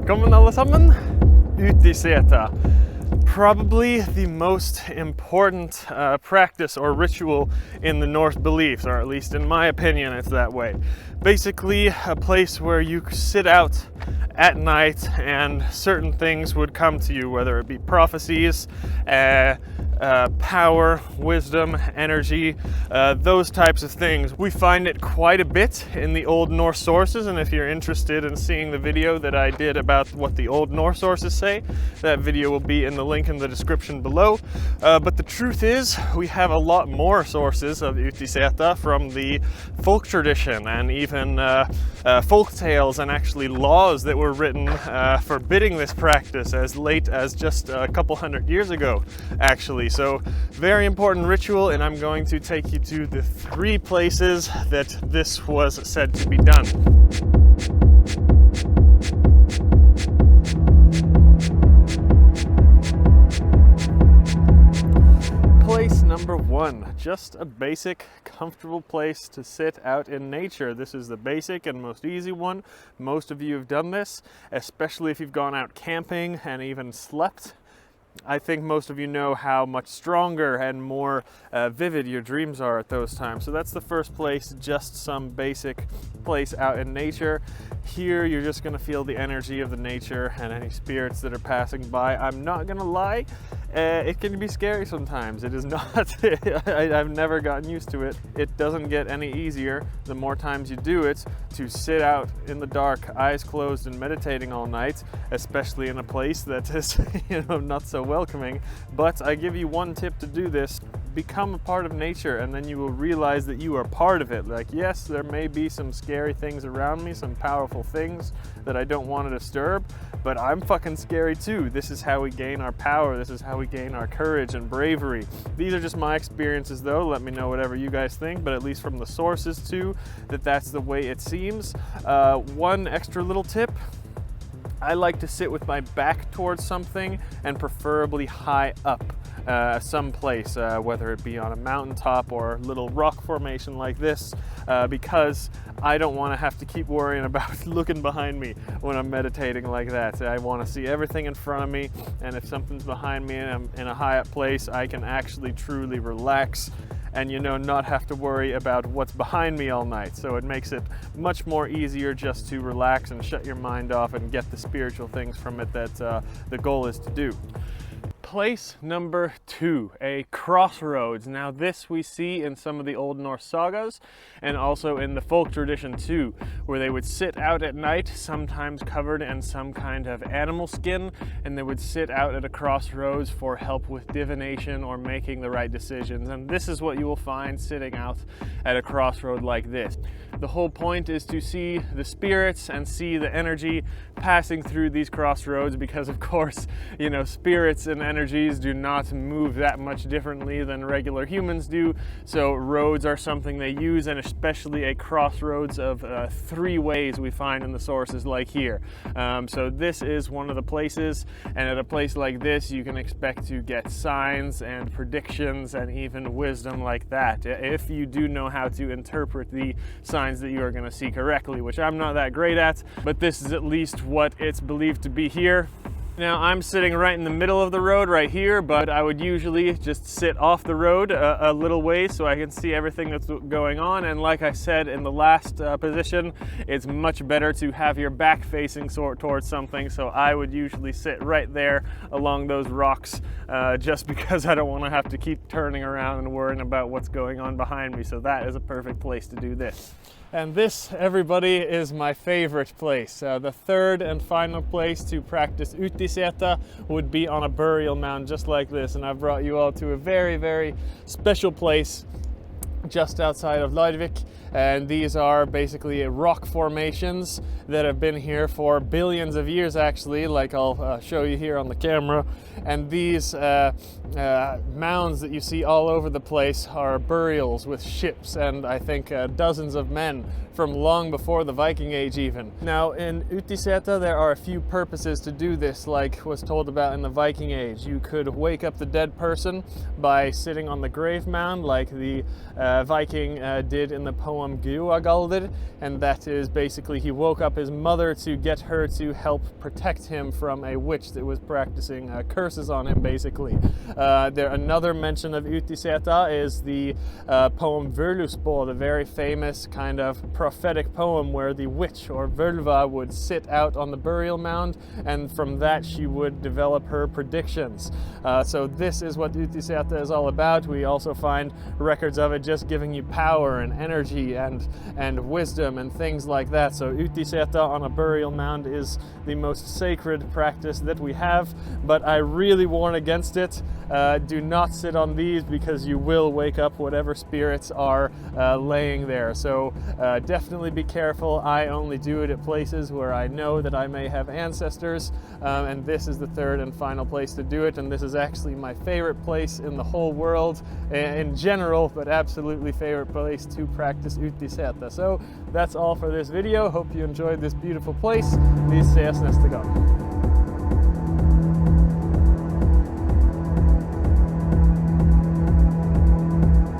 Välkommen alla sammen. Utiseta. Probably the most important practice or ritual in the Norse beliefs, or at least in my opinion it's that way. Basically a place where you sit out at night and certain things would come to you, whether it be prophecies, power, wisdom, energy, those types of things. We find it quite a bit in the Old Norse sources, and if you're interested in seeing the video that I did about what the Old Norse sources say, that video will be in the link in the description below. But the truth is, we have a lot more sources of Utiseta from the folk tradition, and even folk tales and actually laws that were written forbidding this practice as late as just a couple hundred years ago, actually. So very important ritual, and I'm going to take you to the 3 places that this was said to be done. Place number 1, just a basic, comfortable place to sit out in nature. This is the basic and most easy one. Most of you have done this, especially if you've gone out camping and even slept. I think most of you know how much stronger and more vivid your dreams are at those times. So that's the first place, just some basic place out in nature. Here you're just going to feel the energy of the nature and any spirits that are passing by. I'm not going to lie, it can be scary sometimes. It is not, I've never gotten used to it. It doesn't get any easier the more times you do it, to sit out in the dark, eyes closed and meditating all night, especially in a place that is not so welcoming. But I give you one tip to do this: become a part of nature, and then you will realize that you are part of it. Like, yes, there may be some scary things around me, some powerful things that I don't want to disturb, but I'm fucking scary too. This is how we gain our power. This is how we gain our courage and bravery. These are just my experiences though. Let me know whatever you guys think, but at least from the sources too, that's the way it seems. One extra little tip: I like to sit with my back towards something, and preferably high up, someplace, whether it be on a mountaintop or a little rock formation like this, because I don't want to have to keep worrying about looking behind me when I'm meditating like that. I want to see everything in front of me, and if something's behind me and I'm in a high up place, I can actually truly relax and not have to worry about what's behind me all night. So it makes it much more easier just to relax and shut your mind off and get the spiritual things from it that the goal is to do. Place number 2, a crossroads. Now this we see in some of the Old Norse sagas, and also in the folk tradition too, where they would sit out at night, sometimes covered in some kind of animal skin, and they would sit out at a crossroads for help with divination or making the right decisions. And this is what you will find sitting out at a crossroad like this. The whole point is to see the spirits and see the energy passing through these crossroads, because of course, spirits and energies do not move that much differently than regular humans do. So roads are something they use, and especially a crossroads of 3 ways we find in the sources like here. So this is one of the places, and at a place like this you can expect to get signs and predictions and even wisdom like that, if you do know how to interpret the signs that you are going to see correctly, which I'm not that great at, but this is at least what it's believed to be here. Now I'm sitting right in the middle of the road right here, but I would usually just sit off the road a little ways so I can see everything that's going on. And like I said in the last position, it's much better to have your back facing towards something. So I would usually sit right there along those rocks, just because I don't want to have to keep turning around and worrying about what's going on behind me. So that is a perfect place to do this. And this, everybody, is my favorite place. The 3rd and final place to practice Utiseta would be on a burial mound just like this. And I've brought you all to a very, very special place just outside of Larvik. And these are basically rock formations that have been here for billions of years, actually, like I'll show you here on the camera. And these mounds that you see all over the place are burials with ships, and I think dozens of men from long before the Viking Age even. Now in Utiseta there are a few purposes to do this, like was told about in the Viking Age. You could wake up the dead person by sitting on the grave mound, like the Viking did in the poem Gruagaldir, and that is basically he woke up his mother to get her to help protect him from a witch that was practicing curses on him, basically. Another mention of Utiseta is the poem Völusbo, the very famous kind of prophetic poem where the witch or völva would sit out on the burial mound, and from that she would develop her predictions. So this is what Utiseta is all about. We also find records of it just giving you power and energy and wisdom and things like that. So Utiseta on a burial mound is the most sacred practice that we have, but I really warn against it. Do not sit on these because you will wake up whatever spirits are laying there. So definitely be careful. I only do it at places where I know that I may have ancestors, and this is the third and final place to do it, and this is actually my favorite place in the whole world in general, but absolutely favorite place to practice Utiseta. So that's all for this video. Hope you enjoyed this beautiful place. Vi ses nästa gång.